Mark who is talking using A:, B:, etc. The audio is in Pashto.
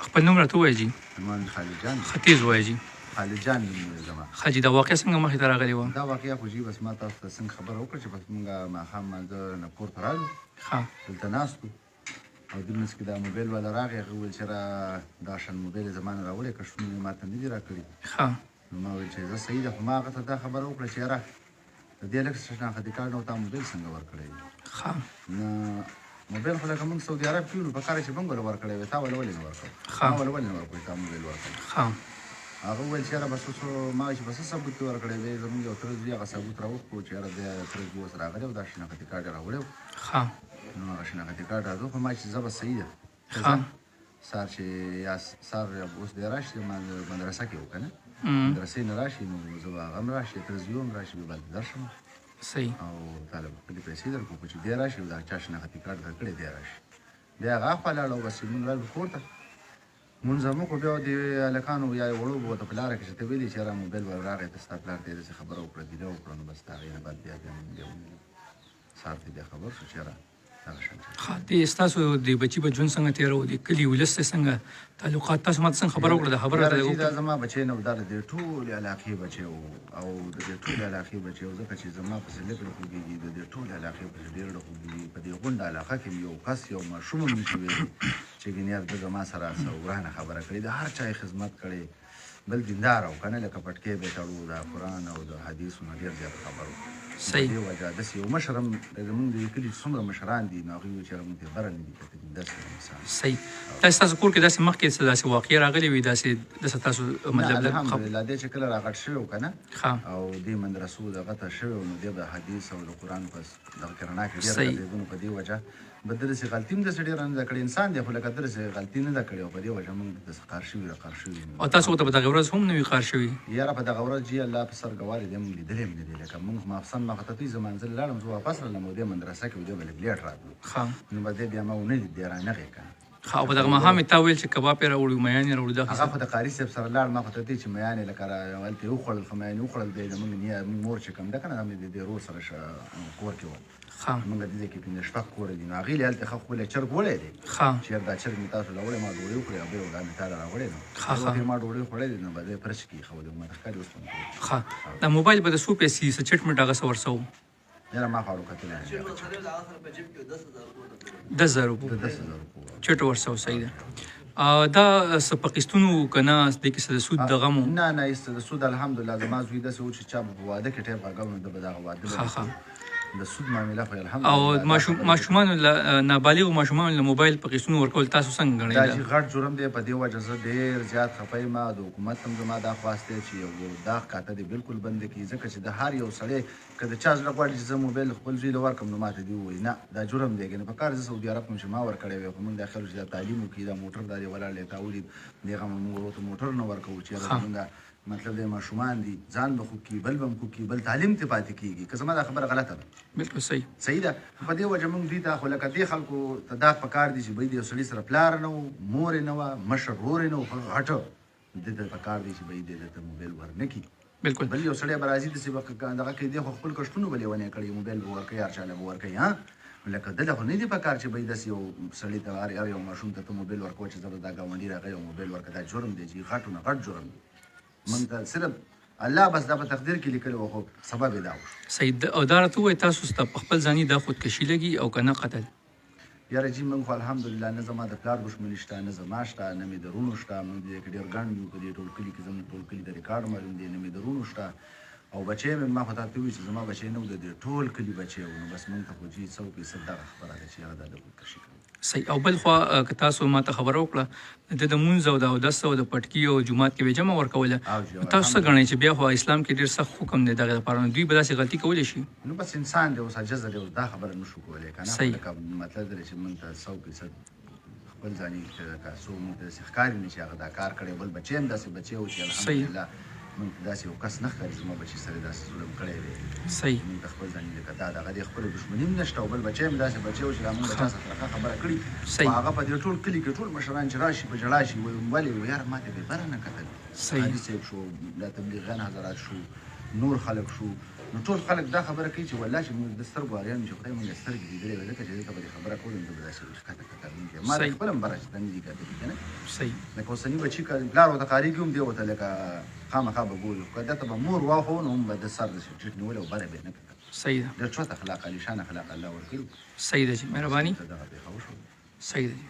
A: خپل نوم راته ووایه جي.
B: زما نوم خالد جان.
A: ښه تیز ووایه جي.
B: خالد جان نوم دی زما.
A: ښه جي دا واقعه څنګه مخې ته راغلې وه؟
B: دا واقعه خو جي بس ما تاسو ته څنګه خبره وکړه چې بس مونږ ماښام لمانځه نه کور ته رالو.
A: ښه.
B: دلته ناست وو او دې منځ کې دا موبایل والا راغی. هغه وویل چې دا شان موبایل یې زما نه راوړی که شتون یې ما ته نه دي راکړي.
A: ښه.
B: نو ما وویل چې زه صحیح ده خو ما هغه ته دا خبره وکړه چې یاره د دې هلک شناختي کارت نه و تا موبایل څنګه ورکړی دی.
A: ښه.
B: نو موبایل خو لکه موږ سعودي عرب کې وو نو په کار چې موږ له ورکړی وی تا ولې نه ورکړ.
A: ښه.
B: ما ولې نه ورکړی تا موبایل ورکړ.
A: ښه.
B: هغه وویل چې یاره بس اوس ما چې بس څه ثبوت یې ورکړی دی زموږ یو تره زوی هغه ثبوت راوښکړو چې یاره دی تره زوی اوس راغلی او دا شناختي کارت یې راوړی و.
A: ښه.
B: نو هغه شناختي کارت راځو خو ما چې زه به صحیح ده.
A: ښه.
B: سهار چې یا سهار اوس دی راشي ما مدرسه کې وو که نه مدرسې نه راشي نو زه به هغه هم راشي تره زوی هم راشي بیا به هلته درشم
A: صحیح.
B: او طالب خپلې پیسې درکړو خو چې دی راشي دا چا شناختي کارت درکړی دی راشي بیا هغه اخوا لاړه او بس مونږ رالو کور ته مونځ هم وکړو بیا دې هلکانو یا وړو به ورته په لاره کې چې ته ویلې چې یاره موبایل ور راغی ته ستا پلار ته یې داسې خبره وکړه ګیله وکړه نو بس د هغې نه بعد بیا سهار ته بیا خبر شو چې یاره دغه شان
A: ښه دې ستاسو د بچي په ژوند څنګه تېره و د کلي ولس سره څنګه تعلقات تاسو ما ته څنګه خبره وکړه دا خبره راته
B: دا
A: وکړه.
B: زما بچی نه و دا د دې ټولې علاقې بچی و او د دې ټولې علاقې بچی و ځکه چې زما پسې لږ خوږېږي د دې ټولې علاقې پسې ډېر خوږېږي په دې غونډه علاقه کې یو کس یو ماشوم هم نشي ویلی چې ګنې ده زما سره څه ورانه خبره کړې د هر چا یې خدمت کړی بل دیندار او که نه لکه پټکې به یې تړو د قرآن او د حدیثو نه ډېر زیات خبر و.
A: صحیح.
B: دې وجه داسې یو مشر هم زمونږ د کلي چې څومره مشران دي نو هغوی وایي چې یاره مونږ ته بره نه دي کتلي داسې انسان.
A: صحیح. دا ستاسو کور کې داسې مخکې څه داسې واقعې راغلې وي داسې تاسو مطلب
B: الحمدلله دې چې کله راغټ شوی و که نه
A: ښه.
B: او دې مدرسو دغه ته شوی و نو دې به حدیث او د قرآن په دغه کې رڼا کې ډېر
A: صحیح.
B: غځېدو په دې وجه به داسې غلطي هم داسې ډېره نه ده کړې انسان دی خو لکه داسې غلطي نه ده کړې او په دې وجه موږ داسې قار شوي راقار شوي
A: او تاسو ورته په دغه ورځ هم نه وي قار شوي؟
B: یاره په دغه ورځ جي الله په سر ګوارې دی موږ لیدلی هم نه دي لکه موږ ماخصن مخته دوی زه منزل لاړم زه واپس رالم او دې مدرسه کې و دې به لږ لیټ راتلو
A: ښه.
B: نو به دې بیا ما ونه لید دی رانغې که نه
A: ښه او په دغه ماښام یې تا ویل چې کباب یې راوړي میان یې راوړي دا
B: هغه خو د قاري صاحب سره لاړ ما خو ته دې چې میانې لکه هلته یې وخوړل خو میانې وخوړل دی زموږ مور چې کوم ده که نه دا مې د دې ورور سره کور کې وه
A: ښه.
B: موږ د دې کې پنځه شپږ کوره دي نو هغې هلته ښه خپله چرګ وړی دی
A: ښه.
B: چې یاره دا چرګ مې تاسو راوړی ما ډوډۍ وکړې او بیا دا مې تا له راوړی نو
A: ښه.
B: ما ډوډۍ خوړلې ده نو به دی فرش کې ایښه ما ته ښکاري اوس
A: ښه. دا موبایل به د څو پیسې څه چټ مټ هغه څه ورڅه و؟
B: یاره ما خو اړو کتلی
A: 10,000 روپو
B: 10,000 روپو
A: چټ ورڅه و. صحیح ده. دا څه په قسطونو که نه دې کې څه د سود دغه مو؟
B: نه نه ایسته د سود الحمدلله زما زوی داسې و چې چا به په واده کې ټیم غږو نو ده به دغه واده د سود معامله خو الحمدلله
A: او ماشومانو نابالغو ماشومانو له موبایل په قسطونو ورکول تاسو څنګه ګڼئ؟
B: دا چې غټ جرم دی په دې وجه زه ډېر زیات خفه یم د حکومت هم زما دا خواست دی چې یو دا کاته دې بالکل بند کړي ځکه چې د هر یو سړی که د چا زړه غواړي چې زه موبایل خپل زوی له ورکړم نو ماته دې ووایي نه دا جرم دی که نه په کار زه سعودي عرب کوم چې ما ورکړی وی خو موږ دا خیال چې دا تعلیم وکړي دا موټر دا دې ولاړ دی تا ولید دغه موږ ورته موټر نه ورکوو چې یاره زمونږ مطلب دی ماشومان دي ځان به خوږ کړي بل به هم خوږ کړي بل تعلیم ته پاتې کېږي که زما دا خبره غلطه ده
A: بالکل صحیح
B: ده په دې وجه موږ دوی ته خو لکه دې خلکو ته دا په کار دي چې بهی د یو سړي سره پلار نه و مور یې نه وه مشر ورور یې نه و غټه دې ته په کار دی چې بهی دې ته موبایل ورنه کړي
A: بالکل
B: بل یو سړی به راځي داسې به دغه کوي دی خو خپل کښتونه به لیونی کړي موبایل به ورکوي هر چا له به ورکوي ها لکه دله خو نه دي په کار چې بهی داسې یو سړي ته هر یو ماشوم ته موبایل ورکوه چې زه به دا ګاونډي راغی او موبایل ورکړه دا جرم دی چې غټو نه غټ جرم دی موږ ته صرف الله بس دا په تقدیر کې لیکلی و خو سبب یې دا وشو.
A: صحیح. او دا راته ووایه تاسو ستا په خپل ځاني دا خودکشي لګي او که نه قتل؟
B: یاره جي موږ خو الحمدلله نه زما د پلار دښمني شته نه زما شته نه مې د رونو شته موږ دې کې ډېر ګڼ یو په دې ټول کلي کې زموږ ټول کلي د ریکارډ معلوم دی نه مې د رونو شته او بچی مې ما خو تاته ووایي چې زما بچی نه و د دې ټول کلي بچی و نو بس موږ ته خو جي 100% دغه خبره ده چې هغه دا د خودکشي کوي.
A: صحیح. او بل خوا که تاسو ما ته خبره وکړه د مونځ او د اودس او د پټکي او جومات کې به جمع ورکوله تاسو څه ګڼئ چې بیا خو اسلام کې ډېر سخت حکم دی دغه لپاره نو دوی به داسې غلطي کولی شي؟
B: نو بس انسان دی اوس عجزه دی اوس دا خبره نشو کولی که نه
A: صحیح.
B: لکه مطلب دی چې موږ ته 100% خپل ځاني که څو موږ ته داسې ښکاري نه چې هغه دا کار کړی بل بچی هم داسې بچی و چې الحمدلله موږ ته داسې یو کس نه ښکاري زما بچي سره داسې ظلم کړی دی.
A: صحیح.
B: موږ ته خپل ځاني لکه دا دغه دی خپله دښمني هم نشته او بل بچی هم داسې بچی و چې دا موږ د چا سره ښه خبره کړي
A: صحیح.
B: خو هغه په دې ټول کلي کې ټول مشران چې راشي په ژړا شي وایي ولې و یاره ما ته بې بره نه کتل
A: صحیح.
B: حاجي صاحب شو دا تبلیغیان حضرات شو نور خلک شو نو ټول خلک دا خبره کوي چې والله چې موږ د سترګو اریان چې خدای موږ سترګې لیدلې وي ځکه چې دلته به دې خبره کول نو به داسې ښکته کتل ما د
A: صحیح.
B: خپل هم برعکس دندې کتلې که نه
A: صحیح
B: لکه اوسني بچي که پلار ورته قاریږي هم دی ورته لکه خامخا به ګوري خو دته به مور واخو نو هم به د سر داسې ټیټ نیولی او بره به یې نه کتل
A: صحیح ده
B: ډېر چوت اخلاق عالیشان اخلاق الله ورکړي
A: صحیح ده جی مهرباني
B: ته دغه پېښه وشوه
A: صحیح ده جی